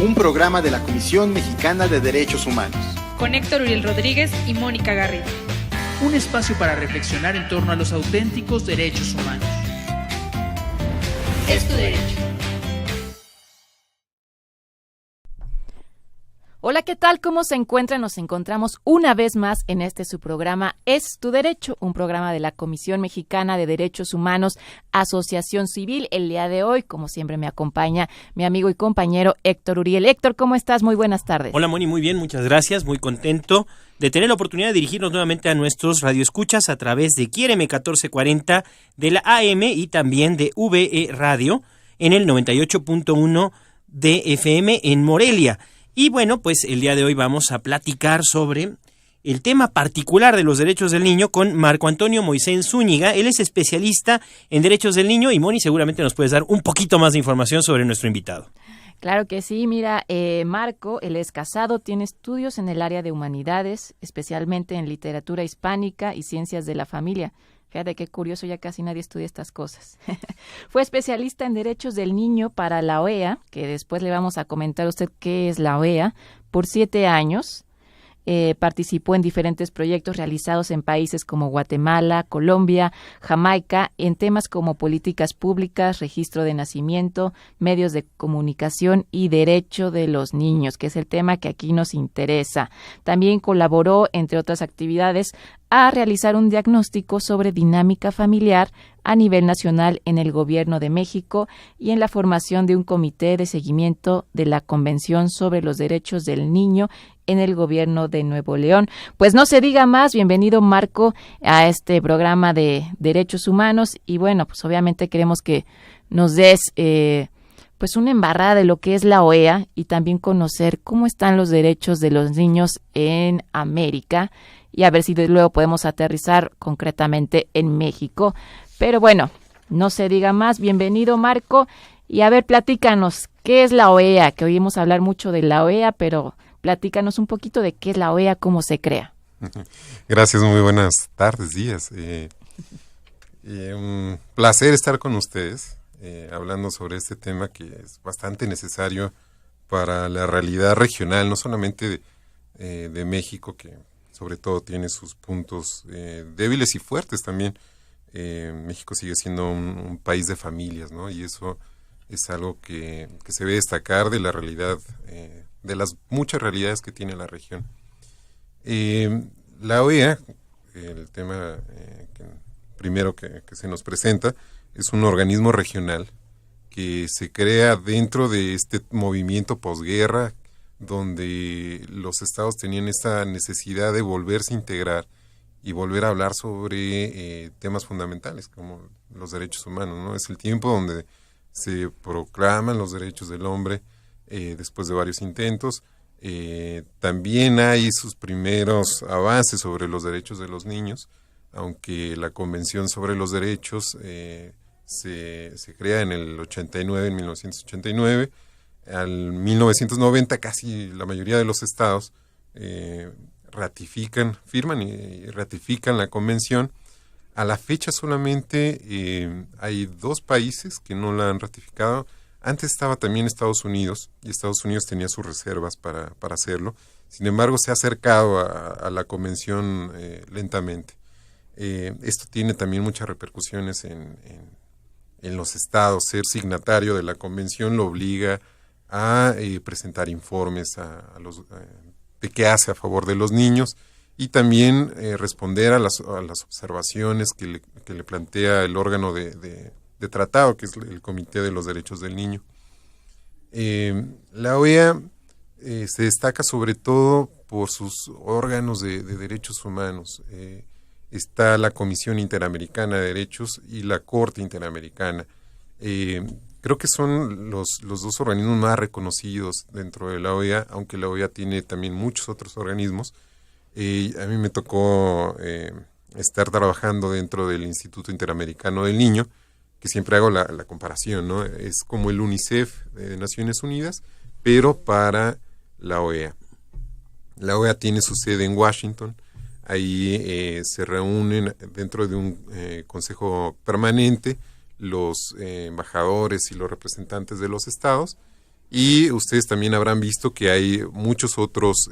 un programa de la Comisión Mexicana de Derechos Humanos. Con Héctor Uriel Rodríguez y Mónica Garrido. Un espacio para reflexionar en torno a los auténticos derechos humanos. Es tu derecho. Hola, ¿qué tal? ¿Cómo se encuentran? Nos encontramos una vez más en su programa Es tu Derecho, un programa de la Comisión Mexicana de Derechos Humanos, Asociación Civil. El día de hoy, como siempre, me acompaña mi amigo y compañero Héctor Uriel. Héctor, ¿cómo estás? Muy buenas tardes. Hola, Moni, muy bien, muchas gracias. Muy contento de tener la oportunidad de dirigirnos nuevamente a nuestros radioescuchas a través de Quiéreme 1440 de la AM y también de VE Radio en el 98.1 de FM en Morelia. Y bueno, pues el día de hoy vamos a platicar sobre el tema particular de los derechos del niño con Marco Antonio Moisés Zúñiga. Él es especialista en derechos del niño y Moni, seguramente nos puedes dar un poquito más de información sobre nuestro invitado. Claro que sí, mira, Marco, él es casado, tiene estudios en el área de humanidades, especialmente en literatura hispánica y ciencias de la familia. Fíjate qué curioso, ya casi nadie estudia estas cosas. Fue especialista en derechos del niño para la OEA, que después le vamos a comentar a usted qué es la OEA, por 7 años. Participó en diferentes proyectos realizados en países como Guatemala, Colombia, Jamaica, en temas como políticas públicas, registro de nacimiento, medios de comunicación y derecho de los niños, que es el tema que aquí nos interesa. También colaboró, entre otras actividades, a realizar un diagnóstico sobre dinámica familiar a nivel nacional en el Gobierno de México y en la formación de un comité de seguimiento de la Convención sobre los Derechos del Niño en el Gobierno de Nuevo León. Pues no se diga más, bienvenido Marco a este programa de Derechos Humanos y bueno, pues obviamente queremos que nos des pues una embarrada de lo que es la OEA y también conocer cómo están los derechos de los niños en América y a ver si luego podemos aterrizar concretamente en México. Pero bueno, no se diga más, bienvenido Marco y a ver, platícanos, ¿qué es la OEA? Que oímos hablar mucho de la OEA, pero platícanos un poquito de qué es la OEA, cómo se crea. Gracias, muy buenas tardes, días. Un placer estar con ustedes hablando sobre este tema que es bastante necesario para la realidad regional, no solamente de México, que sobre todo tiene sus puntos débiles y fuertes también. México sigue siendo un país de familias, ¿no? Y eso es algo que se debe destacar de la realidad, de las muchas realidades que tiene la región. La OEA, el tema primero que se nos presenta, es un organismo regional que se crea dentro de este movimiento posguerra, donde los estados tenían esta necesidad de volverse a integrar y volver a hablar sobre temas fundamentales como los derechos humanos, ¿no? Es el tiempo donde se proclaman los derechos del hombre después de varios intentos. También hay sus primeros avances sobre los derechos de los niños, aunque la Convención sobre los Derechos se crea en el 89, en 1989. Al 1990 casi la mayoría de los estados firman y ratifican la convención. A la fecha solamente hay 2 países que no la han ratificado. Antes estaba también Estados Unidos, y Estados Unidos tenía sus reservas para hacerlo. Sin embargo, se ha acercado a la convención lentamente. Esto tiene también muchas repercusiones en los estados. Ser signatario de la convención lo obliga a presentar informes de qué hace a favor de los niños y también responder a las observaciones que le plantea el órgano de tratado, que es el Comité de los Derechos del Niño. La OEA se destaca sobre todo por sus órganos de derechos humanos. Está la Comisión Interamericana de Derechos y la Corte Interamericana. Creo que son los 2 organismos más reconocidos dentro de la OEA, aunque la OEA tiene también muchos otros organismos. A mí me tocó estar trabajando dentro del Instituto Interamericano del Niño, que siempre hago la comparación, ¿no? Es como el UNICEF de Naciones Unidas, pero para la OEA. La OEA tiene su sede en Washington. Ahí se reúnen dentro de un consejo permanente los embajadores y los representantes de los estados Y ustedes también habrán visto que hay muchos otros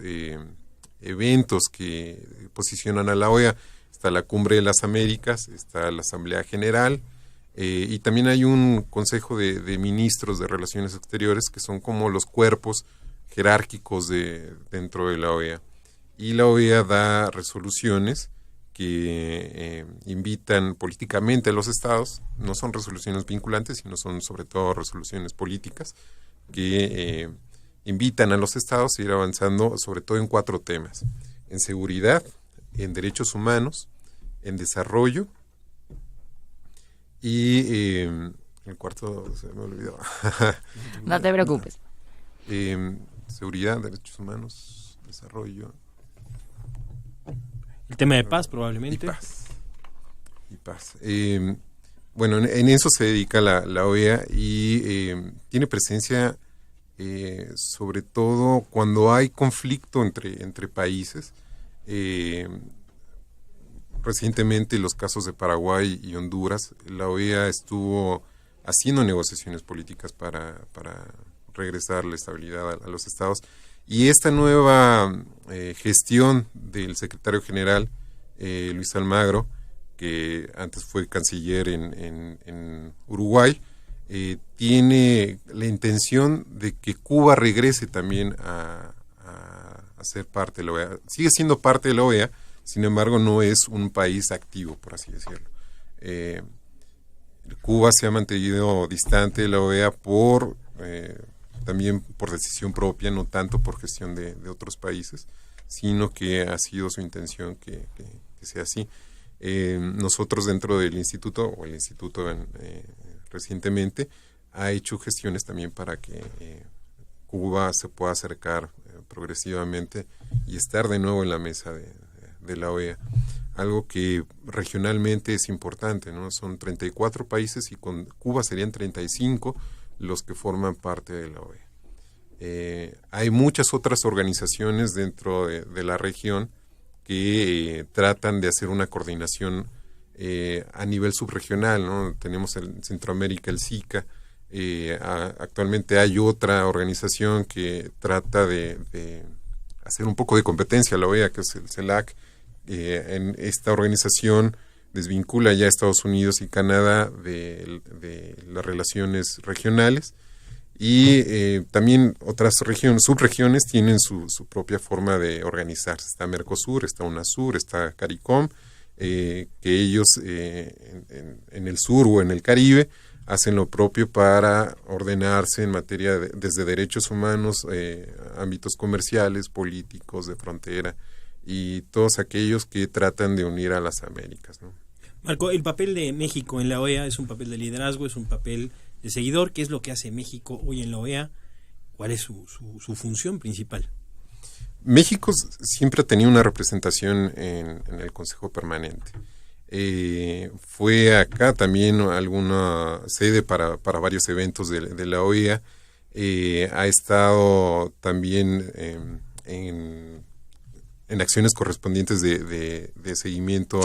eventos que posicionan a la OEA. Está la Cumbre de las Américas, está la Asamblea General, y también hay un Consejo de Ministros de Relaciones Exteriores, que son como los cuerpos jerárquicos dentro de la OEA. Y la OEA da resoluciones que invitan políticamente a los estados, no son resoluciones vinculantes, sino son sobre todo resoluciones políticas, que invitan a los estados a ir avanzando sobre todo en 4 temas: en seguridad, en derechos humanos, en desarrollo y el cuarto se me olvidó. No te preocupes. Seguridad, derechos humanos, desarrollo. El tema de paz, probablemente. Y paz. Bueno, en eso se dedica la OEA y tiene presencia sobre todo cuando hay conflicto entre países. Recientemente, los casos de Paraguay y Honduras, la OEA estuvo haciendo negociaciones políticas para regresar la estabilidad a los estados. Y esta nueva gestión del secretario general, Luis Almagro, que antes fue canciller en Uruguay, tiene la intención de que Cuba regrese también a ser parte de la OEA. Sigue siendo parte de la OEA, sin embargo no es un país activo, por así decirlo. Cuba se ha mantenido distante de la OEA también por decisión propia, no tanto por gestión de otros países, sino que ha sido su intención que sea así. Nosotros dentro del instituto, o el instituto recientemente, ha hecho gestiones también para que Cuba se pueda acercar progresivamente y estar de nuevo en la mesa de la OEA. Algo que regionalmente es importante, ¿no? Son 34 países y con Cuba serían 35 los que forman parte de la OEA. Hay muchas otras organizaciones dentro de la región que tratan de hacer una coordinación a nivel subregional, ¿no? Tenemos en Centroamérica el SICA, actualmente hay otra organización que trata de hacer un poco de competencia a la OEA, que es el CELAC. En esta organización desvincula ya a Estados Unidos y Canadá de las relaciones regionales, y también otras subregiones tienen su propia forma de organizarse. Está Mercosur, está UNASUR, está CARICOM, que ellos en el sur o en el Caribe hacen lo propio para ordenarse en materia desde derechos humanos, ámbitos comerciales, políticos, de frontera, y todos aquellos que tratan de unir a las Américas, ¿no? Marco, el papel de México en la OEA es un papel de liderazgo, es un papel de seguidor. ¿Qué es lo que hace México hoy en la OEA? ¿Cuál es su función principal? México siempre ha tenido una representación en el Consejo Permanente. Fue acá también alguna sede para varios eventos de la OEA. Ha estado también en acciones correspondientes de seguimiento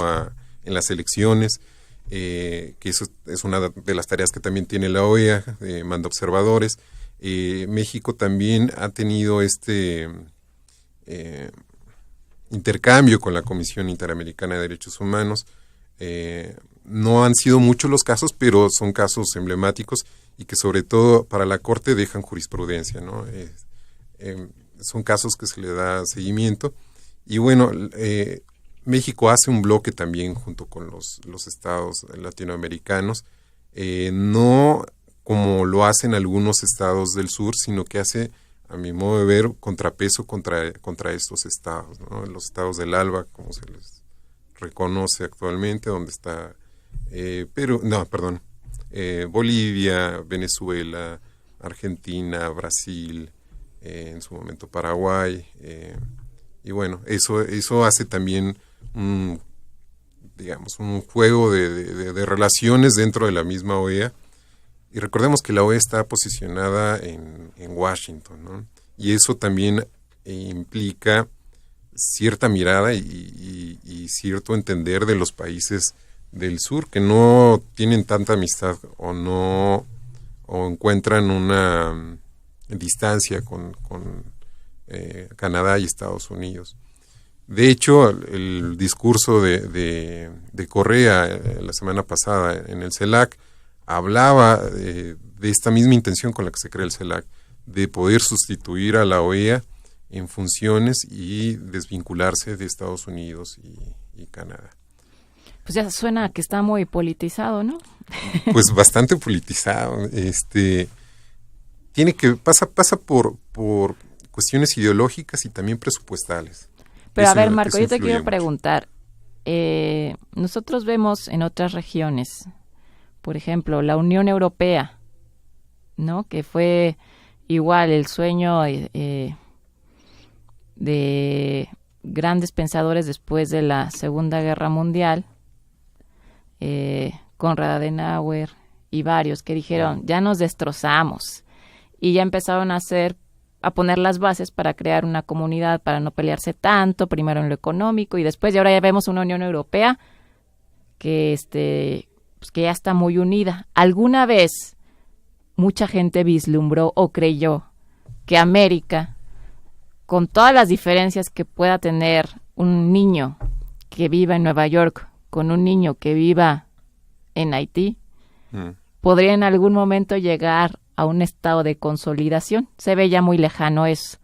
en las elecciones, que eso es una de las tareas que también tiene la OEA, manda observadores. México también ha tenido intercambio con la Comisión Interamericana de Derechos Humanos. No han sido muchos los casos, pero son casos emblemáticos y que sobre todo para la Corte dejan jurisprudencia, ¿no? Son casos que se le da seguimiento. Y bueno, México hace un bloque también junto con los estados latinoamericanos, no como lo hacen algunos estados del sur, sino que hace, a mi modo de ver, contrapeso contra estos estados, ¿no? Los estados del ALBA, como se les reconoce actualmente, donde está Bolivia, Venezuela, Argentina, Brasil, en su momento Paraguay, y bueno, eso hace también un juego de relaciones dentro de la misma OEA. Y recordemos que la OEA está posicionada en Washington, ¿no? Y eso también implica cierta mirada y cierto entender de los países del sur que no tienen tanta amistad o encuentran una distancia con Canadá y Estados Unidos. De hecho, el discurso de Correa la semana pasada en el CELAC hablaba de esta misma intención con la que se crea el CELAC, de poder sustituir a la OEA en funciones y desvincularse de Estados Unidos y Canadá. Pues ya suena que está muy politizado, ¿no? Pues bastante politizado. Pasa por cuestiones ideológicas y también presupuestales. Pero Eso, a ver, Marco, eso yo te influye quiero mucho. preguntar, nosotros vemos en otras regiones, por ejemplo, la Unión Europea, ¿no? Que fue igual el sueño de grandes pensadores después de la Segunda Guerra Mundial, Konrad Adenauer y varios que dijeron, ya nos destrozamos, y ya empezaron a poner las bases para crear una comunidad, para no pelearse tanto, primero en lo económico y después, y ahora ya vemos una Unión Europea que pues que ya está muy unida. ¿Alguna vez mucha gente vislumbró o creyó que América, con todas las diferencias que pueda tener un niño que viva en Nueva York con un niño que viva en Haití, podría en algún momento llegar a un estado de consolidación? Se ve ya muy lejano eso.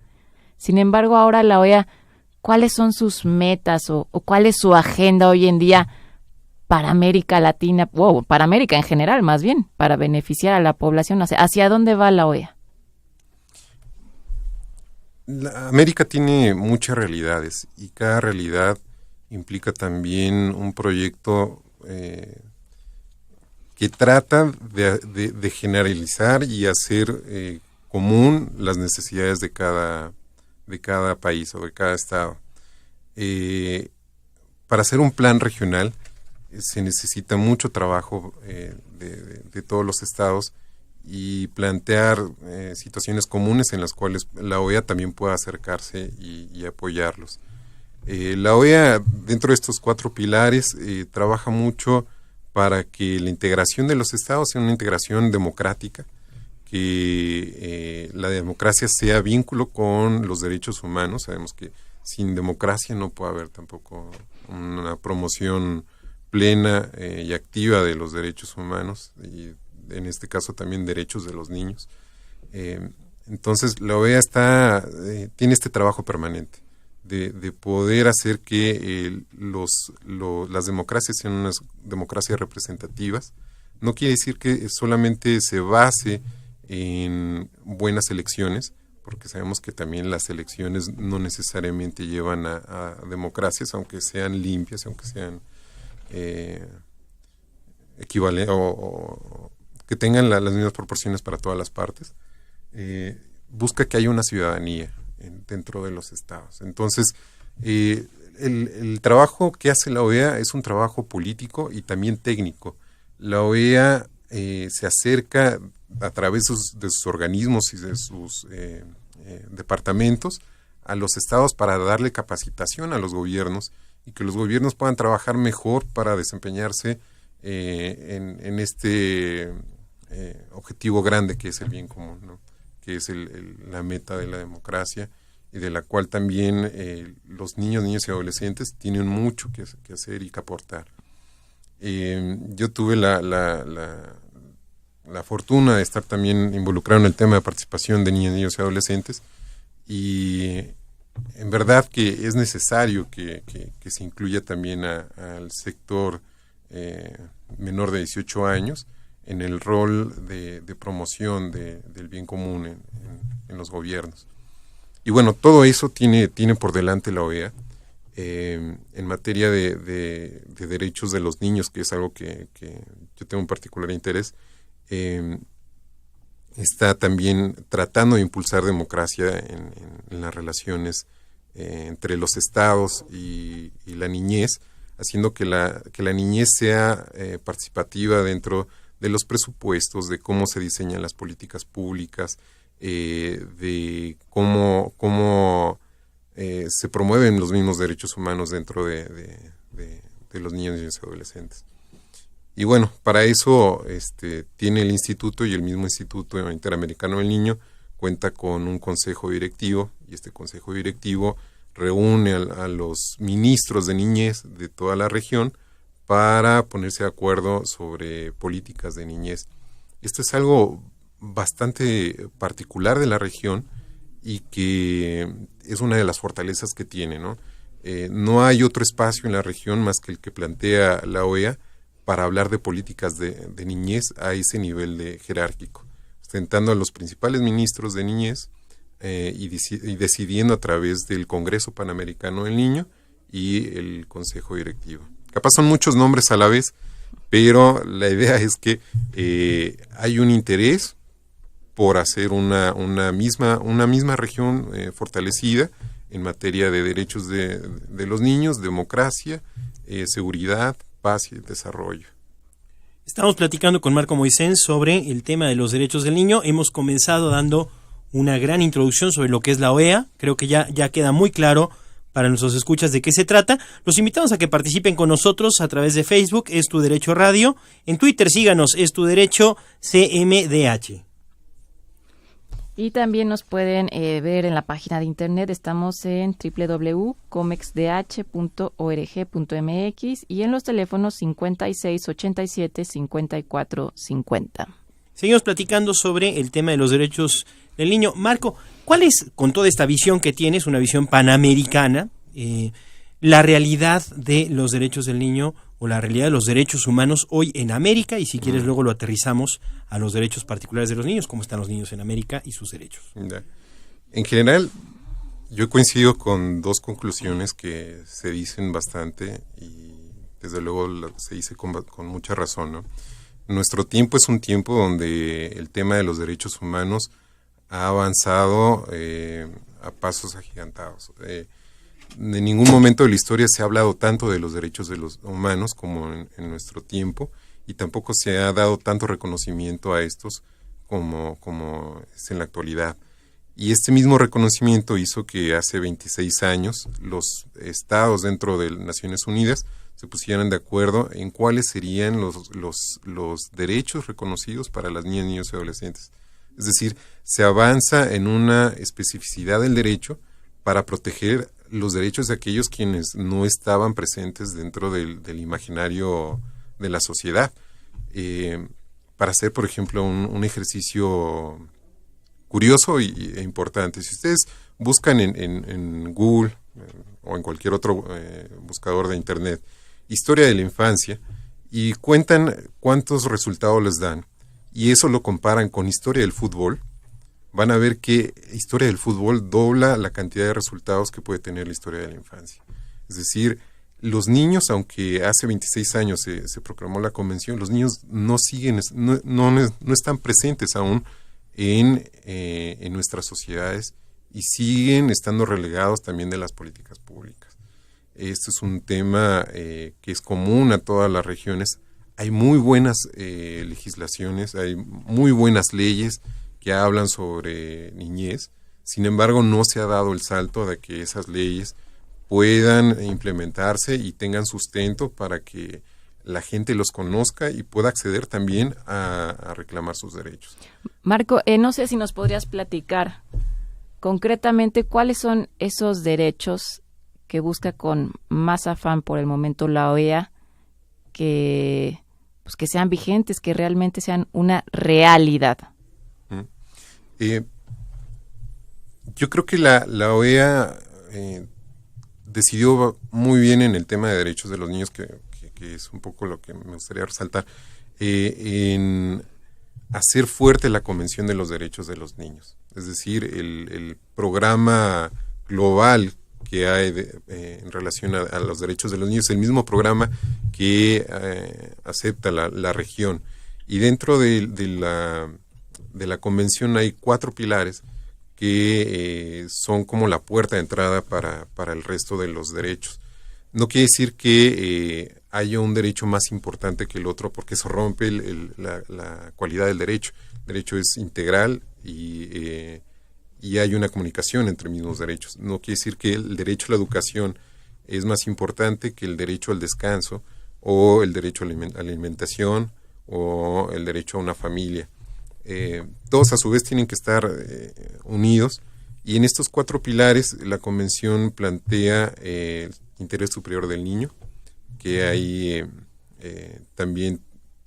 Sin embargo, ahora la OEA, ¿cuáles son sus metas o cuál es su agenda hoy en día para América Latina, o para América en general más bien, para beneficiar a la población? ¿Hacia dónde va la OEA? América tiene muchas realidades y cada realidad implica también un proyecto que trata de generalizar y hacer común las necesidades de cada país o de cada estado. Para hacer un plan regional se necesita mucho trabajo de todos los estados y plantear situaciones comunes en las cuales la OEA también pueda acercarse y apoyarlos. La OEA, dentro de estos 4 pilares, trabaja mucho para que la integración de los estados sea una integración democrática, que la democracia sea vínculo con los derechos humanos. Sabemos que sin democracia no puede haber tampoco una promoción plena y activa de los derechos humanos y en este caso también derechos de los niños. Entonces la OEA tiene este trabajo permanente de poder hacer que las democracias sean unas democracias representativas. No quiere decir que solamente se base en buenas elecciones, porque sabemos que también las elecciones no necesariamente llevan a democracias, aunque sean limpias, aunque sean equivalentes o que tengan las mismas proporciones para todas las partes. Busca que haya una ciudadanía dentro de los estados. Entonces, el trabajo que hace la OEA es un trabajo político y también técnico. La OEA se acerca a través de sus organismos y de sus departamentos a los estados para darle capacitación a los gobiernos y que los gobiernos puedan trabajar mejor para desempeñarse en este objetivo grande que es el bien común, ¿no? Que es la meta de la democracia y de la cual también los niños y adolescentes tienen mucho que hacer y que aportar. Yo tuve la fortuna de estar también involucrado en el tema de participación de niños y adolescentes y en verdad que es necesario que se incluya también al sector menor de 18 años en el rol de promoción del bien común en los gobiernos. Y bueno, todo eso tiene por delante la OEA. En materia de derechos de los niños, que es algo que yo tengo un particular interés, está también tratando de impulsar democracia en las relaciones entre los estados y la niñez, haciendo que la niñez sea participativa dentro de los presupuestos, de cómo se diseñan las políticas públicas, de cómo se promueven los mismos derechos humanos dentro de los niños y los adolescentes. Y bueno, para eso tiene el instituto y el mismo Instituto Interamericano del Niño, cuenta con un consejo directivo, y este consejo directivo reúne a los ministros de niñez de toda la región para ponerse de acuerdo sobre políticas de niñez. Esto es algo bastante particular de la región y que es una de las fortalezas que tiene, ¿no? No hay otro espacio en la región más que el que plantea la OEA para hablar de políticas de niñez a ese nivel de jerárquico, sentando a los principales ministros de niñez y decidiendo a través del Congreso Panamericano del Niño y el Consejo Directivo. Capaz son muchos nombres a la vez, pero la idea es que hay un interés por hacer una misma región fortalecida en materia de derechos de los niños, democracia, seguridad, paz y desarrollo. Estamos platicando con Marco Moisén sobre el tema de los derechos del niño. Hemos comenzado dando una gran introducción sobre lo que es la OEA. Creo que ya queda muy claro para nuestros escuchas de qué se trata. Los invitamos a que participen con nosotros a través de Facebook, Es Tu Derecho Radio. En Twitter, síganos, Es Tu Derecho CMDH. Y también nos pueden ver en la página de internet. Estamos en www.comexdh.org.mx y en los teléfonos 56 87 54 50. Seguimos platicando sobre el tema de los derechos del niño. Marco, ¿cuál es, con toda esta visión que tienes, una visión panamericana, la realidad de los derechos del niño o la realidad de los derechos humanos hoy en América? Y si quieres luego lo aterrizamos a los derechos particulares de los niños, cómo están los niños en América y sus derechos. En general, yo coincido con dos conclusiones que se dicen bastante y desde luego se dice con mucha razón, ¿no? Nuestro tiempo es un tiempo donde el tema de los derechos humanos ha avanzado a pasos agigantados. En ningún momento de la historia se ha hablado tanto de los derechos de los humanos como en nuestro tiempo, y tampoco se ha dado tanto reconocimiento a estos como es en la actualidad. Y este mismo reconocimiento hizo que hace 26 años los estados dentro de Naciones Unidas se pusieran de acuerdo en cuáles serían los derechos reconocidos para las niñas, niños y adolescentes. Es decir, se avanza en una especificidad del derecho para proteger los derechos de aquellos quienes no estaban presentes dentro del imaginario de la sociedad. Para hacer, por ejemplo, un ejercicio curioso e importante. Si ustedes buscan en Google o en cualquier otro buscador de Internet, historia de la infancia, y cuentan cuántos resultados les dan, y eso lo comparan con historia del fútbol, van a ver que historia del fútbol dobla la cantidad de resultados que puede tener la historia de la infancia. Es decir, los niños, aunque hace 26 años se proclamó la convención, los niños no están presentes aún en nuestras sociedades y siguen estando relegados también de las políticas públicas. Este es un tema que es común a todas las regiones. Hay muy buenas legislaciones, hay muy buenas leyes que hablan sobre niñez. Sin embargo, no se ha dado el salto de que esas leyes puedan implementarse y tengan sustento para que la gente los conozca y pueda acceder también a reclamar sus derechos. Marco, no sé si nos podrías platicar concretamente cuáles son esos derechos que busca con más afán por el momento la OEA, que sean vigentes, que realmente sean una realidad. Yo creo que la OEA decidió muy bien en el tema de derechos de los niños, que es un poco lo que me gustaría resaltar, en hacer fuerte la Convención de los Derechos de los Niños. Es decir, el programa global que hay en relación a los derechos de los niños, el mismo programa que acepta la región. Y dentro de la convención hay 4 pilares que son como la puerta de entrada para el resto de los derechos. No quiere decir que haya un derecho más importante que el otro, porque eso rompe la cualidad del derecho. El derecho es integral y hay una comunicación entre mismos derechos. No quiere decir que el derecho a la educación es más importante que el derecho al descanso o el derecho a la alimentación o el derecho a una familia. todos a su vez tienen que estar unidos, y en estos 4 pilares la Convención plantea el interés superior del niño, que ahí también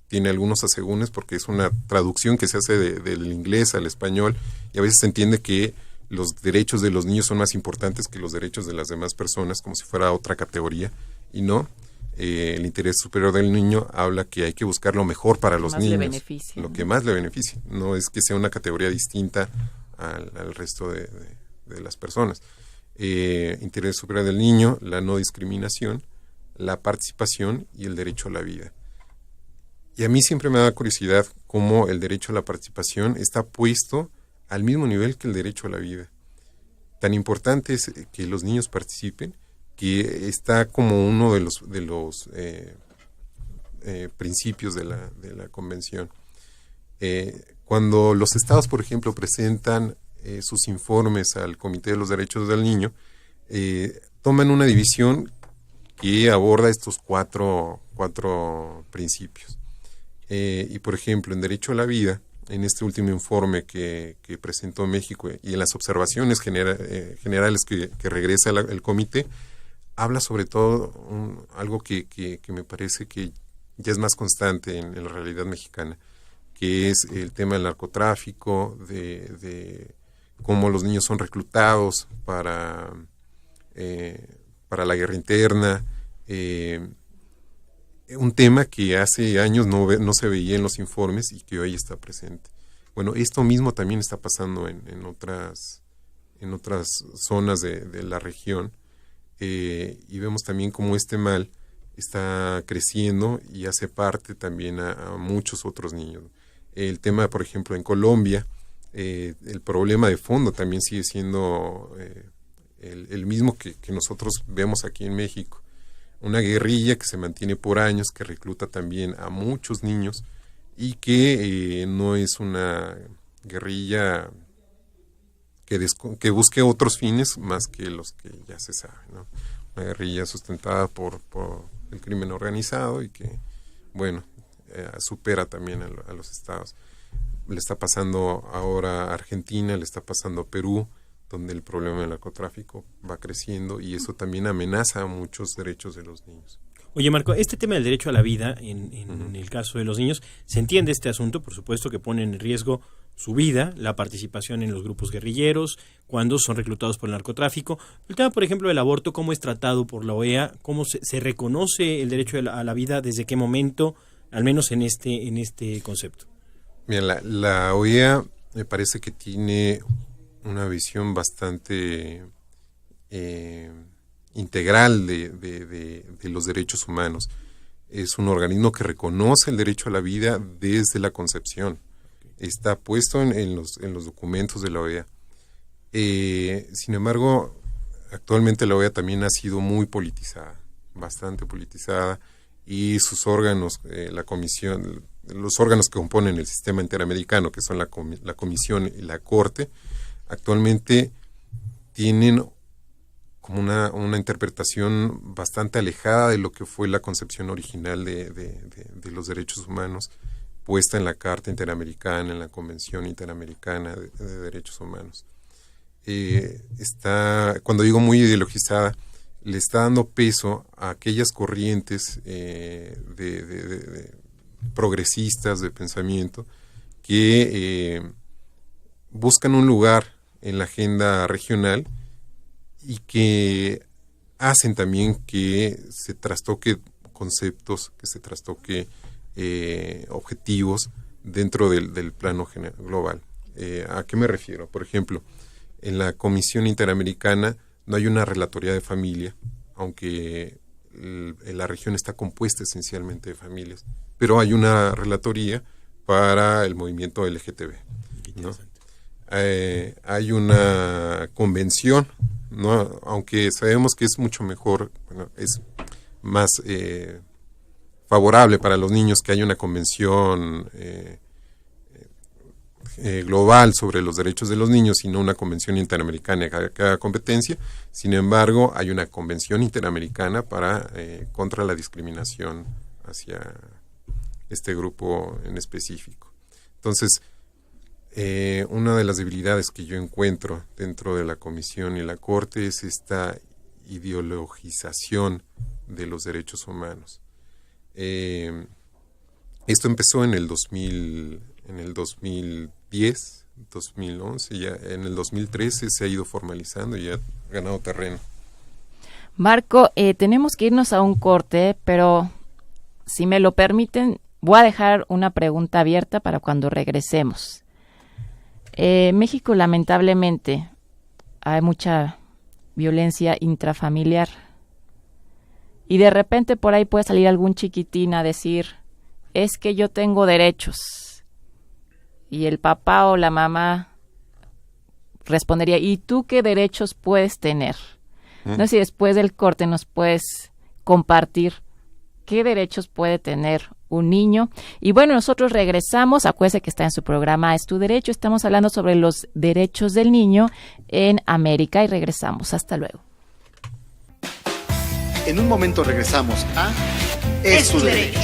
tiene algunos asegúnes porque es una traducción que se hace del inglés al español, y a veces se entiende que los derechos de los niños son más importantes que los derechos de las demás personas, como si fuera otra categoría, y no. El interés superior del niño habla que hay que buscar lo mejor para los niños, lo que más le beneficie, no es que sea una categoría distinta al resto de las personas. Interés superior del niño, la no discriminación, la participación y el derecho a la vida. Y a mí siempre me da curiosidad cómo el derecho a la participación está puesto al mismo nivel que el derecho a la vida. Tan importante es que los niños participen, que está como uno de los principios de la Convención. Cuando los estados, por ejemplo, presentan sus informes al Comité de los Derechos del Niño, toman una división que aborda estos cuatro principios. Y por ejemplo, en derecho a la vida, en este último informe que presentó México y en las observaciones generales que regresa el comité, habla sobre todo algo que me parece que ya es más constante en la realidad mexicana, que es el tema del narcotráfico, de cómo los niños son reclutados para la guerra interna, un tema que hace años no se veía en los informes y que hoy está presente. Bueno, esto mismo también está pasando en otras zonas de la región, y vemos también cómo este mal está creciendo y hace parte también a muchos otros niños. El tema, por ejemplo, en Colombia, el problema de fondo también sigue siendo el mismo que nosotros vemos aquí en México. Una guerrilla que se mantiene por años, que recluta también a muchos niños y que no es una guerrilla que busque otros fines más que los que ya se saben, ¿no? Una guerrilla sustentada por el crimen organizado y que, bueno, supera también a los estados. Le está pasando ahora a Argentina, le está pasando a Perú, donde el problema del narcotráfico va creciendo y eso también amenaza a muchos derechos de los niños. Oye, Marco, este tema del derecho a la vida, en el caso de los niños, se entiende este asunto, por supuesto, que pone en riesgo su vida, la participación en los grupos guerrilleros, cuando son reclutados por el narcotráfico. El tema, por ejemplo, del aborto, ¿cómo es tratado por la OEA? ¿Cómo se reconoce el derecho a la vida? ¿Desde qué momento? Al menos en este concepto. Mira, la OEA me parece que tiene una visión bastante integral de los derechos humanos. Es un organismo que reconoce el derecho a la vida desde la concepción. Está puesto en los documentos de la OEA. Sin embargo, actualmente la OEA también ha sido muy politizada, bastante politizada, y sus órganos, la comisión, los órganos que componen el sistema interamericano, que son la comisión y la corte, actualmente tienen como una interpretación bastante alejada de lo que fue la concepción original de los derechos humanos puesta en la Carta Interamericana, en la Convención Interamericana de Derechos Humanos. Cuando digo muy ideologizada, le está dando peso a aquellas corrientes progresistas de pensamiento que buscan un lugar en la agenda regional y que hacen también que se trastoque conceptos, que se trastoque objetivos dentro del plano global. ¿A qué me refiero? Por ejemplo, en la Comisión Interamericana no hay una relatoría de familia, aunque la región está compuesta esencialmente de familias, pero hay una relatoría para el movimiento LGTB, ¿no? Hay una convención, ¿no? Aunque sabemos que es mucho mejor, bueno, es más favorable para los niños que haya una convención global sobre los derechos de los niños y no una convención interamericana que haga competencia. Sin embargo, hay una convención interamericana contra la discriminación hacia este grupo en específico. Entonces, Una de las debilidades que yo encuentro dentro de la Comisión y la Corte es esta ideologización de los derechos humanos. Esto empezó en el 2010, 2011, ya en el 2013 se ha ido formalizando y ha ganado terreno. Marco, tenemos que irnos a un corte, pero si me lo permiten, voy a dejar una pregunta abierta para cuando regresemos. México, lamentablemente, hay mucha violencia intrafamiliar y de repente por ahí puede salir algún chiquitín a decir, es que yo tengo derechos, y el papá o la mamá respondería, ¿y tú qué derechos puedes tener? No sé si después del corte nos puedes compartir qué derechos puede tener un niño. Y bueno, nosotros regresamos, acuérdese que está en su programa Es tu Derecho, estamos hablando sobre los derechos del niño en América y regresamos. Hasta luego. En un momento regresamos a Es tu Derecho,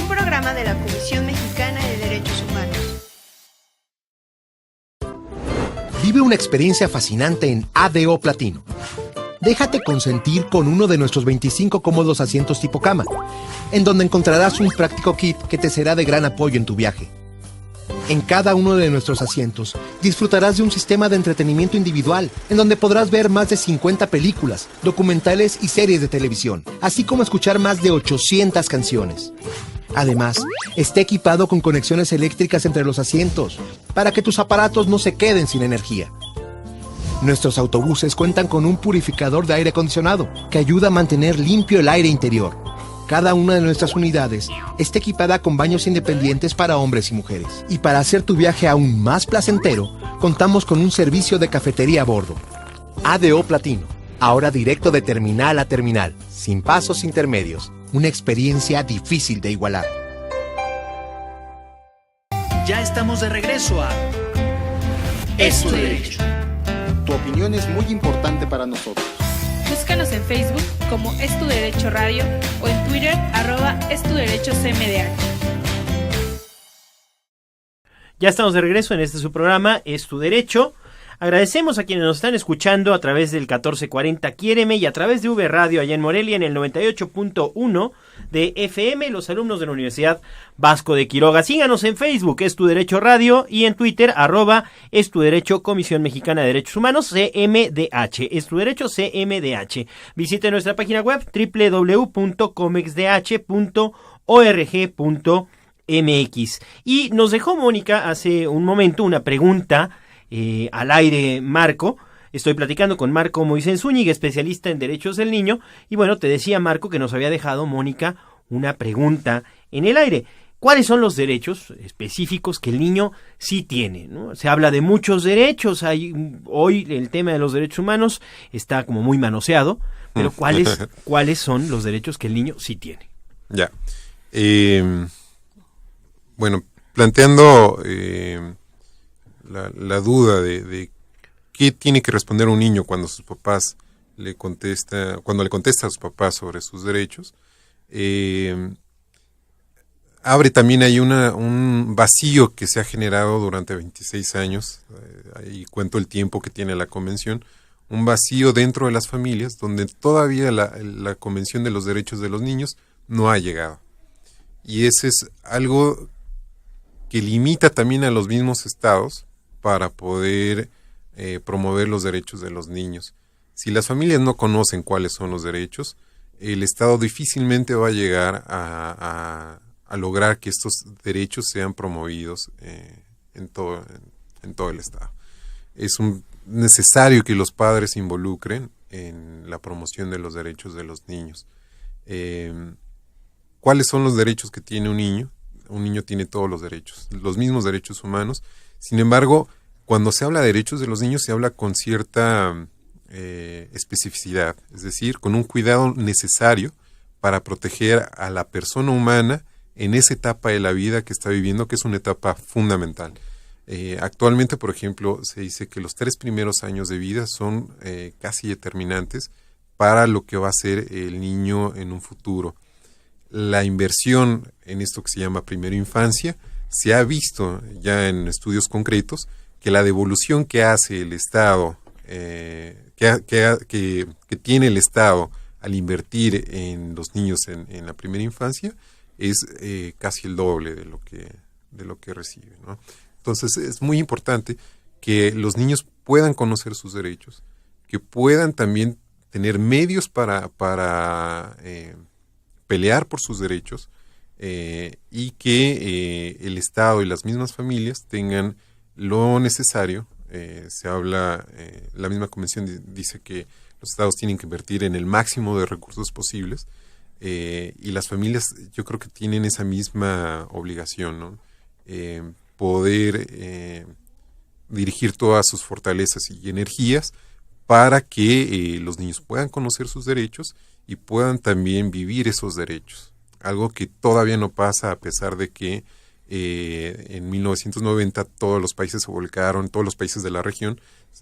un programa de la Comisión Mexicana de Derechos Humanos. Vive una experiencia fascinante en ADO Platino. Déjate consentir con uno de nuestros 25 cómodos asientos tipo cama, en donde encontrarás un práctico kit que te será de gran apoyo en tu viaje. En cada uno de nuestros asientos disfrutarás de un sistema de entretenimiento individual, en donde podrás ver más de 50 películas, documentales y series de televisión, así como escuchar más de 800 canciones. Además, está equipado con conexiones eléctricas entre los asientos, para que tus aparatos no se queden sin energía. Nuestros autobuses cuentan con un purificador de aire acondicionado que ayuda a mantener limpio el aire interior. Cada una de nuestras unidades está equipada con baños independientes para hombres y mujeres. Y para hacer tu viaje aún más placentero, contamos con un servicio de cafetería a bordo. ADO Platino, ahora directo de terminal a terminal, sin pasos intermedios. Una experiencia difícil de igualar. Ya estamos de regreso a Es tu Derecho. Tu opinión es muy importante para nosotros. Búscanos en Facebook como Es tu Derecho Radio o en Twitter @EsTuDerechoCMDH. Ya estamos de regreso en este su programa Es tu Derecho. Agradecemos a quienes nos están escuchando a través del 1440 Quiéreme y a través de V Radio allá en Morelia en el 98.1 de FM, los alumnos de la Universidad Vasco de Quiroga. Síganos en Facebook, Es tu Derecho Radio, y en Twitter, @Es tu Derecho Comisión Mexicana de Derechos Humanos, CMDH, Es tu Derecho CMDH. Visite nuestra página web www.comexdh.org.mx. Y nos dejó Mónica hace un momento una pregunta al aire, Marco. Estoy platicando con Marco Moisés Zúñiga, especialista en derechos del niño, y bueno, te decía, Marco, que nos había dejado Mónica una pregunta en el aire. ¿Cuáles son los derechos específicos que el niño sí tiene, ¿no? Se habla de muchos derechos, hoy el tema de los derechos humanos está como muy manoseado, pero ¿cuáles son los derechos que el niño sí tiene? Ya. Bueno, planteando la duda de qué tiene que responder un niño cuando sus papás cuando le contesta a sus papás sobre sus derechos, abre también ahí un vacío que se ha generado durante 26 años, ahí cuento el tiempo que tiene la convención, un vacío dentro de las familias donde todavía la Convención de los Derechos de los Niños no ha llegado. Y ese es algo que limita también a los mismos estados para poder promover los derechos de los niños. Si las familias no conocen cuáles son los derechos, el Estado difícilmente va a llegar a lograr que estos derechos sean promovidos en todo el Estado. Es necesario que los padres se involucren en la promoción de los derechos de los niños. ¿Cuáles son los derechos que tiene un niño? Un niño tiene todos los derechos, los mismos derechos humanos. Sin embargo, cuando se habla de derechos de los niños, se habla con cierta especificidad, es decir, con un cuidado necesario para proteger a la persona humana en esa etapa de la vida que está viviendo, que es una etapa fundamental. Actualmente, por ejemplo, se dice que los 3 primeros años de vida son casi determinantes para lo que va a ser el niño en un futuro. La inversión en esto que se llama primera infancia se ha visto ya en estudios concretos que la devolución que hace el Estado, que tiene el Estado al invertir en los niños en la primera infancia es casi el doble de lo que recibe, ¿no? Entonces es muy importante que los niños puedan conocer sus derechos, que puedan también tener medios para pelear por sus derechos, y que el Estado y las mismas familias tengan lo necesario. Se habla, la misma convención dice que los estados tienen que invertir en el máximo de recursos posibles, y las familias yo creo que tienen esa misma obligación, ¿no? Poder dirigir todas sus fortalezas y energías para que los niños puedan conocer sus derechos y puedan también vivir esos derechos. Algo que todavía no pasa, a pesar de que en 1990 todos los países se volcaron, todos los países de la región,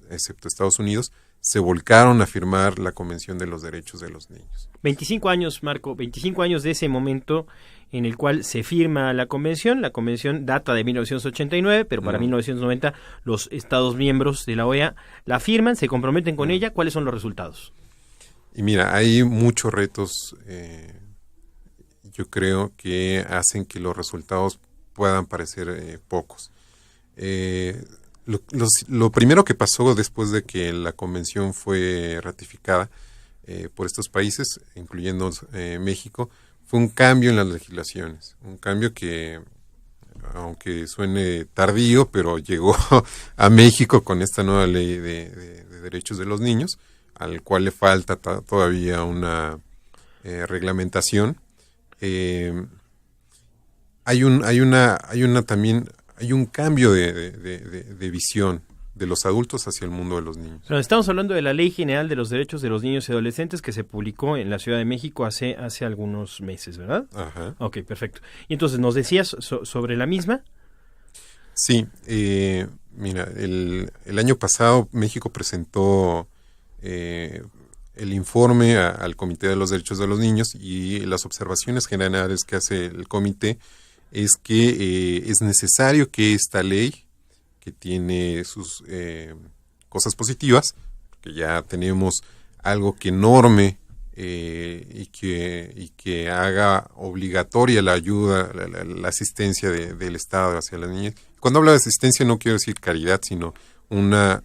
excepto Estados Unidos, se volcaron a firmar la Convención de los Derechos de los Niños. 25 años, Marco, 25 años de ese momento en el cual se firma la convención. La convención data de 1989, pero para 1990 los Estados miembros de la OEA la firman, se comprometen con ella. ¿Cuáles son los resultados? Y mira, hay muchos retos, yo creo, que hacen que los resultados puedan parecer pocos. Lo primero que pasó después de que la convención fue ratificada por estos países, incluyendo México, fue un cambio en las legislaciones, un cambio que, aunque suene tardío, pero llegó a México con esta nueva ley de derechos de los niños, al cual le falta todavía una reglamentación. Hay un cambio de visión de los adultos hacia el mundo de los niños. Pero estamos hablando de la Ley General de los Derechos de los Niños y Adolescentes, que se publicó en la Ciudad de México hace algunos meses, ¿verdad? Ajá. Ok, perfecto. Y entonces, ¿nos decías sobre la misma? Sí, mira, el año pasado México presentó el informe al Comité de los Derechos de los Niños, y las observaciones generales que hace el comité es que es necesario que esta ley, que tiene sus cosas positivas, que ya tenemos algo que norme y que haga obligatoria la ayuda, la asistencia del Estado hacia las niñas. Cuando hablo de asistencia no quiero decir caridad, sino una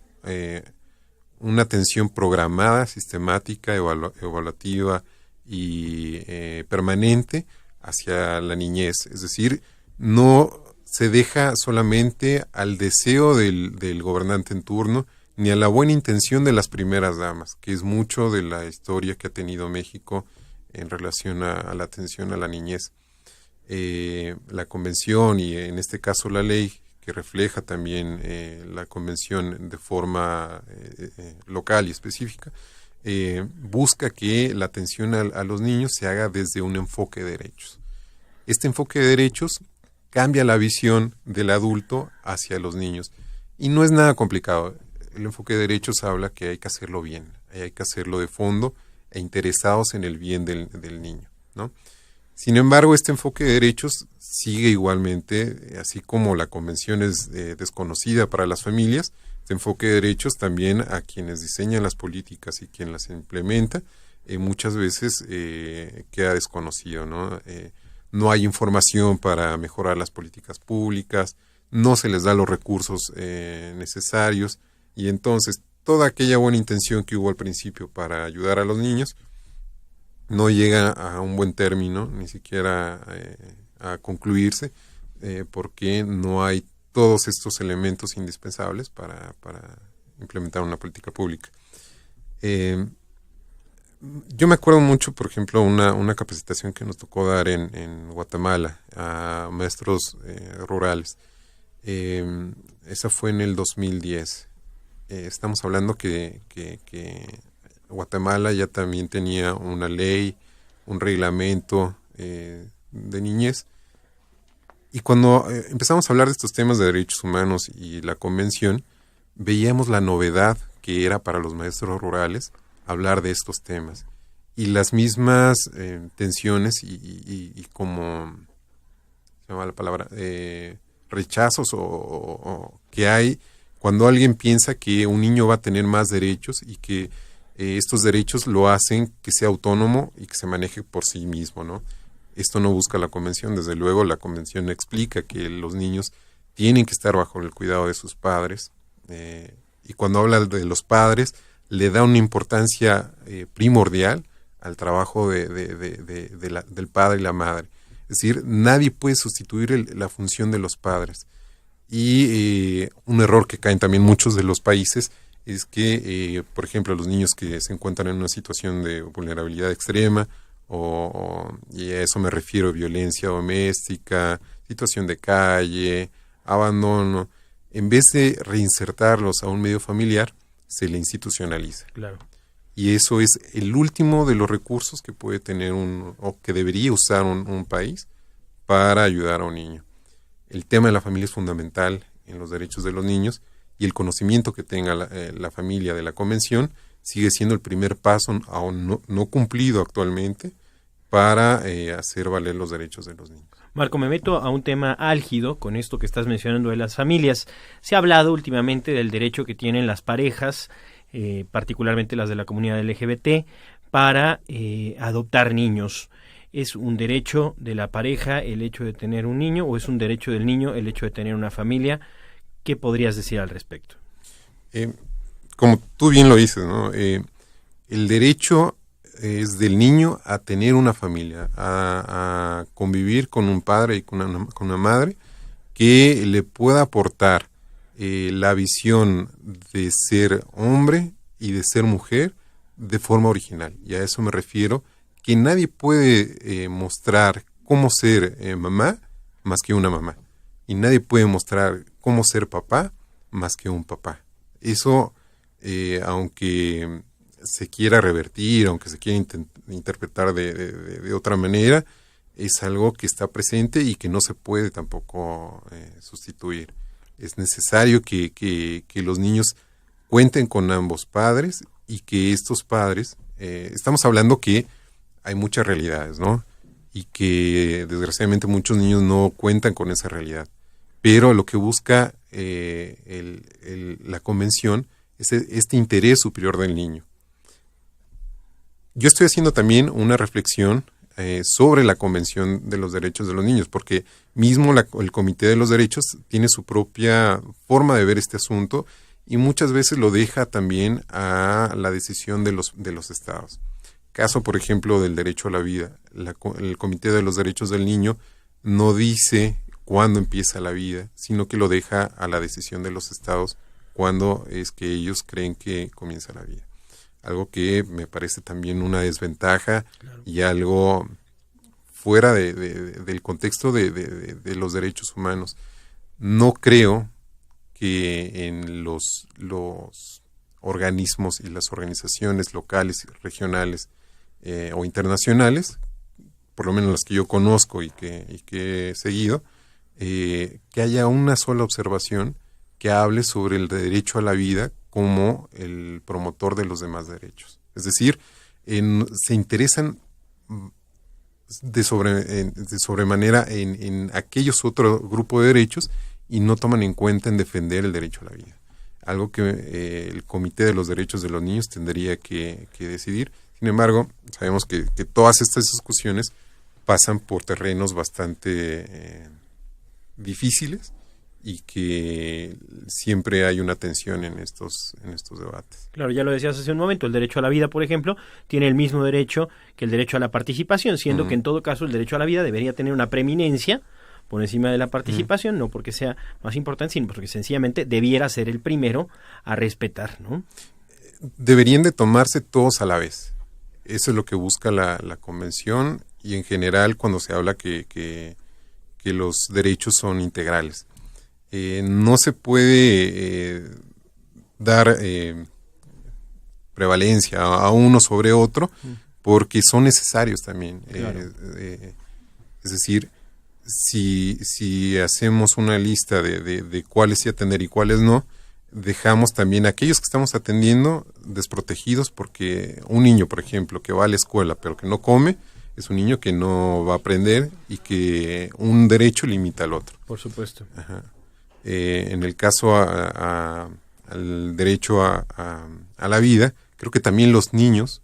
atención programada, sistemática, evaluativa y permanente hacia la niñez. Es decir, no se deja solamente al deseo del gobernante en turno, ni a la buena intención de las primeras damas, que es mucho de la historia que ha tenido México en relación a la atención a la niñez. La convención, y en este caso la ley, que refleja también la convención de forma local y específica, busca que la atención a los niños se haga desde un enfoque de derechos. Este enfoque de derechos cambia la visión del adulto hacia los niños, y no es nada complicado. El enfoque de derechos habla que hay que hacerlo bien, hay que hacerlo de fondo e interesados en el bien del niño, ¿no? Sin embargo, este enfoque de derechos sigue igualmente, así como la convención es desconocida para las familias, este enfoque de derechos también a quienes diseñan las políticas y quien las implementa, muchas veces queda desconocido, ¿no? No hay información para mejorar las políticas públicas, no se les da los recursos necesarios, y entonces toda aquella buena intención que hubo al principio para ayudar a los niños no llega a un buen término, ni siquiera a concluirse, porque no hay todos estos elementos indispensables para implementar una política pública. Yo me acuerdo mucho, por ejemplo, una capacitación que nos tocó dar en Guatemala a maestros rurales. Esa fue en el 2010. Estamos hablando que Guatemala ya también tenía una ley, un reglamento de niñez. Y cuando empezamos a hablar de estos temas de derechos humanos y la convención, veíamos la novedad que era para los maestros rurales hablar de estos temas. Y las mismas tensiones y como, se llama la palabra, rechazos o que hay cuando alguien piensa que un niño va a tener más derechos y que estos derechos lo hacen que sea autónomo y que se maneje por sí mismo, ¿no? Esto no busca la Convención. Desde luego la Convención explica que los niños tienen que estar bajo el cuidado de sus padres, y cuando habla de los padres le da una importancia primordial al trabajo del padre y la madre. Es decir, nadie puede sustituir la función de los padres. Y un error que caen también muchos de los países es que, por ejemplo, los niños que se encuentran en una situación de vulnerabilidad extrema, y a eso me refiero, violencia doméstica, situación de calle, abandono, en vez de reinsertarlos a un medio familiar, se le institucionaliza. Claro. Y eso es el último de los recursos que puede tener o que debería usar un país para ayudar a un niño. El tema de la familia es fundamental en los derechos de los niños, y el conocimiento que tenga la familia de la Convención sigue siendo el primer paso, aún no cumplido actualmente, para hacer valer los derechos de los niños. Marco, me meto a un tema álgido con esto que estás mencionando de las familias. Se ha hablado últimamente del derecho que tienen las parejas, particularmente las de la comunidad LGBT, para adoptar niños. ¿Es un derecho de la pareja el hecho de tener un niño o es un derecho del niño el hecho de tener una familia? ¿Qué podrías decir al respecto? Como tú bien lo dices, ¿no? El derecho es del niño a tener una familia, a convivir con un padre y con una madre que le pueda aportar la visión de ser hombre y de ser mujer de forma original. Y a eso me refiero, que nadie puede mostrar cómo ser mamá más que una mamá. Y nadie puede mostrar cómo ser papá más que un papá. Eso, aunque se quiera revertir, aunque se quiera interpretar de otra manera, es algo que está presente y que no se puede tampoco sustituir. Es necesario que los niños cuenten con ambos padres y que estos padres, estamos hablando que hay muchas realidades, ¿no? Y que desgraciadamente muchos niños no cuentan con esa realidad. Pero lo que busca la Convención es este interés superior del niño. Yo estoy haciendo también una reflexión sobre la Convención de los Derechos de los Niños, porque mismo el Comité de los Derechos tiene su propia forma de ver este asunto y muchas veces lo deja también a la decisión de los estados. Caso, por ejemplo, del derecho a la vida. El Comité de los Derechos del Niño no dice cuándo empieza la vida, sino que lo deja a la decisión de los estados cuándo es que ellos creen que comienza la vida. Algo que me parece también una desventaja, claro, y algo fuera del contexto de los derechos humanos. No creo que en los organismos y las organizaciones locales, regionales o internacionales, por lo menos las que yo conozco y que he seguido, que haya una sola observación que hable sobre el derecho a la vida como el promotor de los demás derechos. Es decir, se interesan de sobremanera en aquellos otro grupo de derechos y no toman en cuenta en defender el derecho a la vida. Algo que el Comité de los Derechos de los Niños tendría que decidir. Sin embargo, sabemos que todas estas discusiones pasan por terrenos bastante difíciles y que siempre hay una tensión en estos debates. Claro, ya lo decías hace un momento, el derecho a la vida, por ejemplo, tiene el mismo derecho que el derecho a la participación, siendo que en todo caso el derecho a la vida debería tener una preeminencia por encima de la participación, no porque sea más importante, sino porque sencillamente debiera ser el primero a respetar, ¿no? Deberían de tomarse todos a la vez. Eso es lo que busca la Convención y en general cuando se habla que los derechos son integrales. No se puede dar prevalencia a uno sobre otro porque son necesarios también. Claro. Es decir, si hacemos una lista de cuáles sí atender y cuáles no, dejamos también a aquellos que estamos atendiendo desprotegidos porque un niño, por ejemplo, que va a la escuela pero que no come, es un niño que no va a aprender y que un derecho limita al otro. Por supuesto. Ajá. En el caso al derecho a la vida, creo que también los niños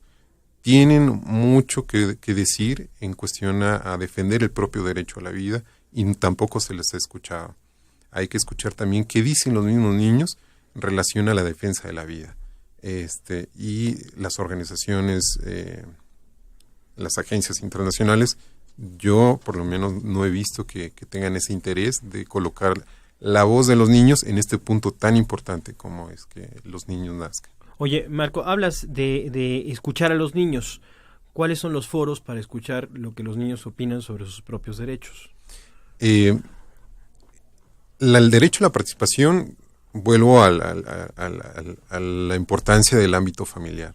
tienen mucho que decir en cuestión a defender el propio derecho a la vida y tampoco se les ha escuchado. Hay que escuchar también qué dicen los mismos niños en relación a la defensa de la vida. Y las organizaciones, las agencias internacionales, yo por lo menos no he visto que tengan ese interés de colocar la voz de los niños en este punto tan importante como es que los niños nazcan. Oye, Marco, hablas de escuchar a los niños. ¿Cuáles son los foros para escuchar lo que los niños opinan sobre sus propios derechos? El derecho a la participación, vuelvo a la importancia del ámbito familiar.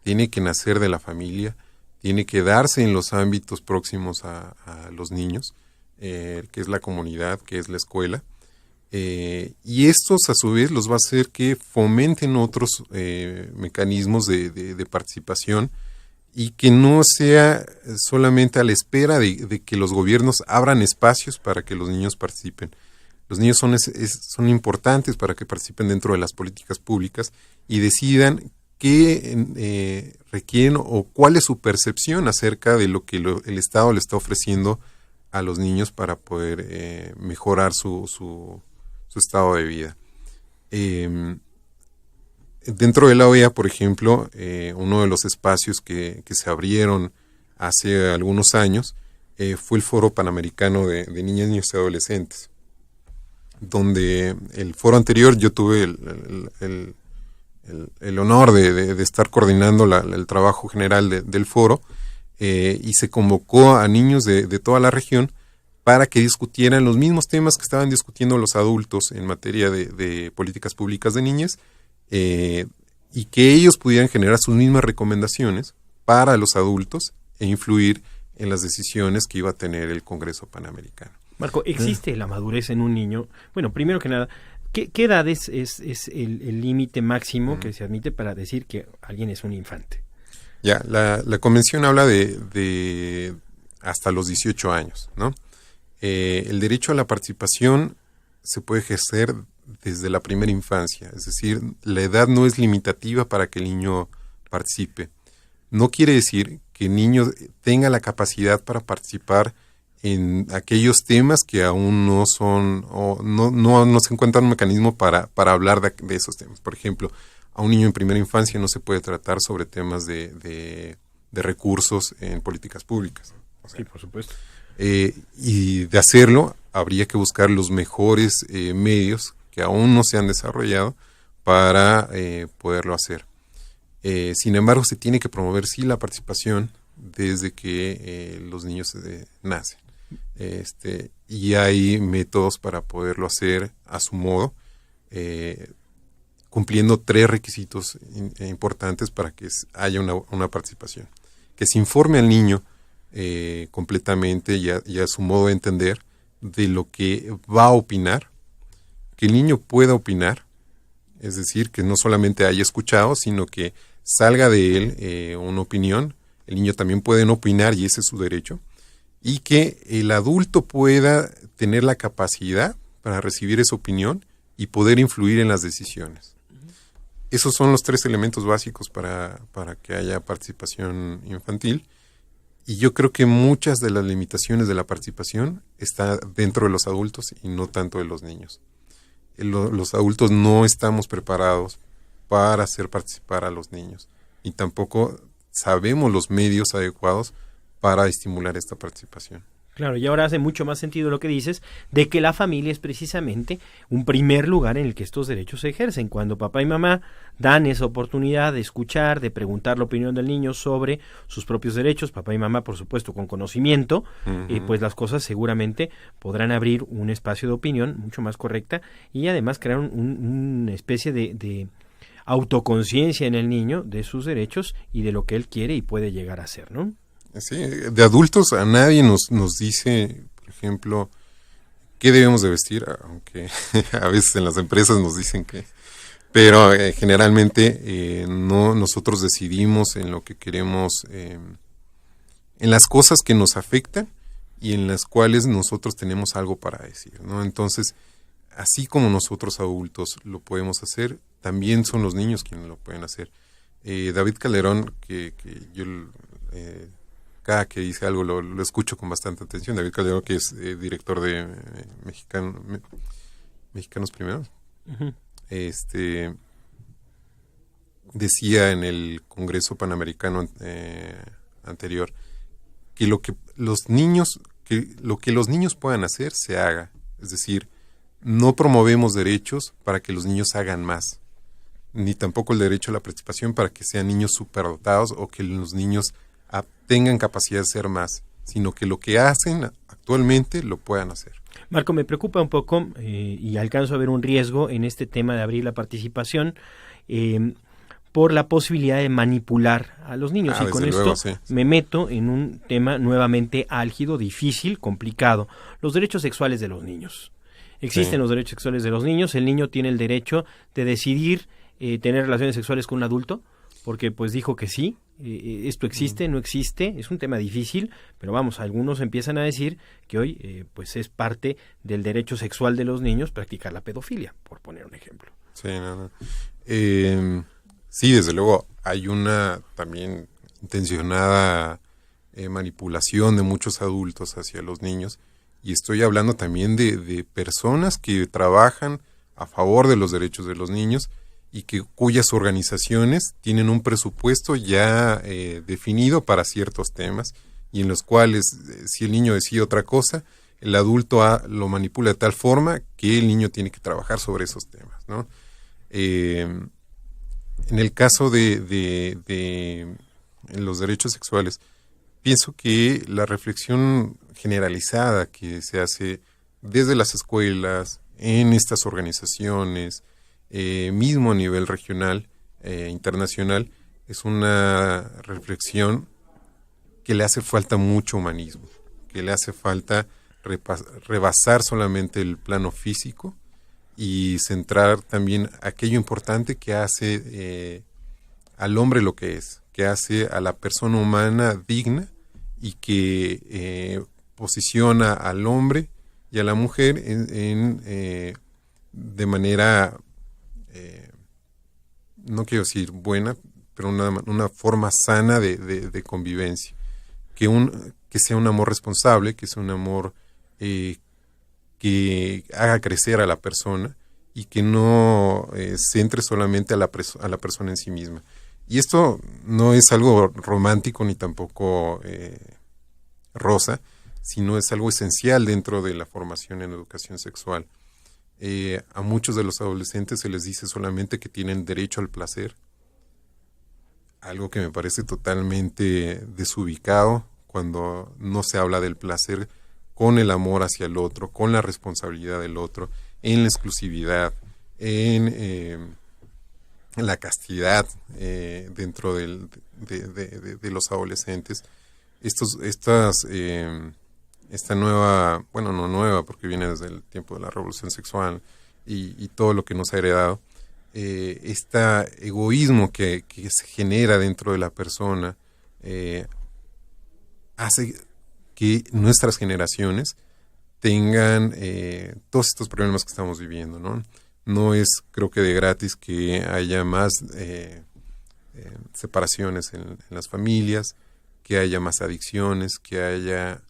Tiene que nacer de la familia, tiene que darse en los ámbitos próximos a los niños, que es la comunidad, que es la escuela. Y estos a su vez los va a hacer que fomenten otros mecanismos de participación y que no sea solamente a la espera de que los gobiernos abran espacios para que los niños participen. Los niños son importantes para que participen dentro de las políticas públicas y decidan qué requieren o cuál es su percepción acerca de lo que el Estado le está ofreciendo a los niños para poder mejorar su estado de vida. Dentro de la OEA, por ejemplo, uno de los espacios que se abrieron hace algunos años fue el Foro Panamericano de Niñas, Niños y Adolescentes, donde el foro anterior yo tuve el honor de estar coordinando el trabajo general del foro, y se convocó a niños de toda la región para que discutieran los mismos temas que estaban discutiendo los adultos en materia de políticas públicas de niñez, y que ellos pudieran generar sus mismas recomendaciones para los adultos e influir en las decisiones que iba a tener el Congreso Panamericano. Marco, ¿existe la madurez en un niño? Bueno, primero que nada, ¿qué edad es el límite máximo que se admite para decir que alguien es un infante? Ya, la convención habla de hasta los 18 años, ¿no? El derecho a la participación se puede ejercer desde la primera infancia, es decir, la edad no es limitativa para que el niño participe. No quiere decir que el niño tenga la capacidad para participar en aquellos temas que aún no son, o no se encuentra un mecanismo para hablar de esos temas. Por ejemplo, a un niño en primera infancia no se puede tratar sobre temas de recursos en políticas públicas. O sea, sí, por supuesto. Y de hacerlo, habría que buscar los mejores medios que aún no se han desarrollado para poderlo hacer. Sin embargo, se tiene que promover sí la participación desde que los niños nacen. Y hay métodos para poderlo hacer a su modo, cumpliendo 3 requisitos importantes para que haya una participación. Que se informe al niño completamente y a su modo de entender de lo que va a opinar, que el niño pueda opinar, es decir, que no solamente haya escuchado, sino que salga de él una opinión. El niño también puede no opinar y ese es su derecho, y que el adulto pueda tener la capacidad para recibir esa opinión y poder influir en las decisiones. Esos son los 3 elementos básicos para que haya participación infantil, y yo creo que muchas de las limitaciones de la participación están dentro de los adultos y no tanto de los niños. Los adultos no estamos preparados para hacer participar a los niños y tampoco sabemos los medios adecuados para estimular esta participación. Claro, y ahora hace mucho más sentido lo que dices, de que la familia es precisamente un primer lugar en el que estos derechos se ejercen. Cuando papá y mamá dan esa oportunidad de escuchar, de preguntar la opinión del niño sobre sus propios derechos, papá y mamá, por supuesto, con conocimiento, pues las cosas seguramente podrán abrir un espacio de opinión mucho más correcta y además crear una especie de autoconciencia en el niño de sus derechos y de lo que él quiere y puede llegar a hacer, ¿no? Sí, de adultos a nadie nos dice, por ejemplo, qué debemos de vestir, aunque a veces en las empresas nos dicen que, pero generalmente no nosotros decidimos en lo que queremos en las cosas que nos afectan y en las cuales nosotros tenemos algo para decir, ¿no? Entonces, así como nosotros adultos lo podemos hacer, también son los niños quienes lo pueden hacer. David Calderón, que yo cada que dice algo lo escucho con bastante atención. David Calderón, que es director de Mexicanos Primero, uh-huh. Decía en el Congreso Panamericano anterior que lo que los niños puedan hacer se haga. Es decir, no promovemos derechos para que los niños hagan más, ni tampoco el derecho a la participación para que sean niños superdotados o que los niños tengan capacidad de hacer más, sino que lo que hacen actualmente lo puedan hacer. Marco, me preocupa un poco y alcanzo a ver un riesgo en este tema de abrir la participación por la posibilidad de manipular a los niños. Y con esto luego, sí. Me meto en un tema nuevamente álgido, difícil, complicado. Los derechos sexuales de los niños. Existen los derechos sexuales de los niños. El niño tiene el derecho de decidir tener relaciones sexuales con un adulto, porque pues dijo que sí. Esto existe, no existe, es un tema difícil, pero vamos, algunos empiezan a decir que hoy pues es parte del derecho sexual de los niños practicar la pedofilia, por poner un ejemplo. Sí, sí, desde luego hay una también intencionada manipulación de muchos adultos hacia los niños, y estoy hablando también de personas que trabajan a favor de los derechos de los niños y cuyas organizaciones tienen un presupuesto ya definido para ciertos temas, y en los cuales si el niño decide otra cosa, el adulto lo manipula de tal forma que el niño tiene que trabajar sobre esos temas, ¿no? En el caso de los derechos sexuales, pienso que la reflexión generalizada que se hace desde las escuelas, en estas organizaciones, mismo a nivel regional, internacional, es una reflexión que le hace falta mucho humanismo, que le hace falta rebasar solamente el plano físico y centrar también aquello importante que hace al hombre lo que es, que hace a la persona humana digna y que posiciona al hombre y a la mujer de manera no quiero decir buena, pero una forma sana de convivencia, que sea un amor responsable, que sea un amor que haga crecer a la persona y que no centre solamente a la persona en sí misma. Y esto no es algo romántico ni tampoco rosa, sino es algo esencial dentro de la formación en educación sexual. A muchos de los adolescentes se les dice solamente que tienen derecho al placer, algo que me parece totalmente desubicado cuando no se habla del placer con el amor hacia el otro, con la responsabilidad del otro, en la exclusividad, en la castidad dentro de los adolescentes. Esta nueva, bueno, no nueva porque viene desde el tiempo de la revolución sexual y todo lo que nos ha heredado, este egoísmo que se genera dentro de la persona hace que nuestras generaciones tengan todos estos problemas que estamos viviendo, ¿no? No es, creo que de gratis, que haya más separaciones en las familias, que haya más adicciones, que haya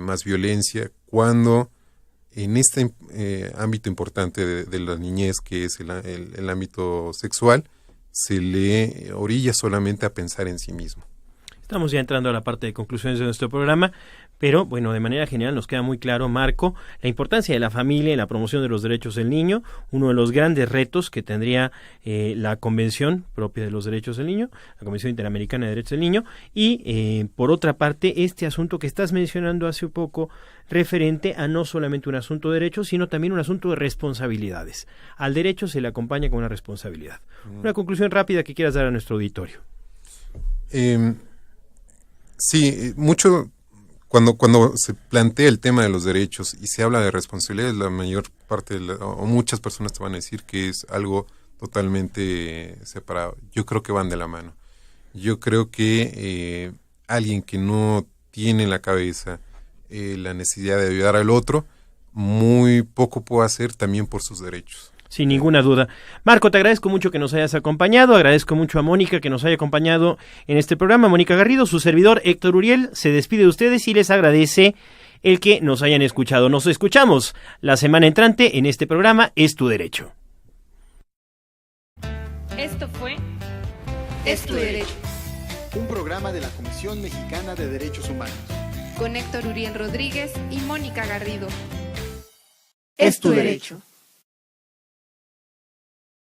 más violencia, cuando en este ámbito importante de la niñez, que es el ámbito sexual, se le orilla solamente a pensar en sí mismo. Estamos ya entrando a la parte de conclusiones de nuestro programa, pero bueno, de manera general nos queda muy claro, Marco, la importancia de la familia en la promoción de los derechos del niño, uno de los grandes retos que tendría la Convención propia de los Derechos del Niño, la Convención Interamericana de Derechos del Niño, y por otra parte, este asunto que estás mencionando hace poco, referente a no solamente un asunto de derechos, sino también un asunto de responsabilidades. Al derecho se le acompaña con una responsabilidad. Una conclusión rápida que quieras dar a nuestro auditorio. Sí, mucho cuando se plantea el tema de los derechos y se habla de responsabilidades, la mayor parte o muchas personas te van a decir que es algo totalmente separado. Yo creo que van de la mano. Yo creo que alguien que no tiene en la cabeza la necesidad de ayudar al otro, muy poco puede hacer también por sus derechos. Sin ninguna duda. Marco, te agradezco mucho que nos hayas acompañado, agradezco mucho a Mónica que nos haya acompañado en este programa. Mónica Garrido, su servidor Héctor Uriel, se despide de ustedes y les agradece el que nos hayan escuchado. Nos escuchamos la semana entrante en este programa Es tu Derecho. Esto fue Es tu derecho. Un programa de la Comisión Mexicana de Derechos Humanos. Con Héctor Uriel Rodríguez y Mónica Garrido. Es tu derecho.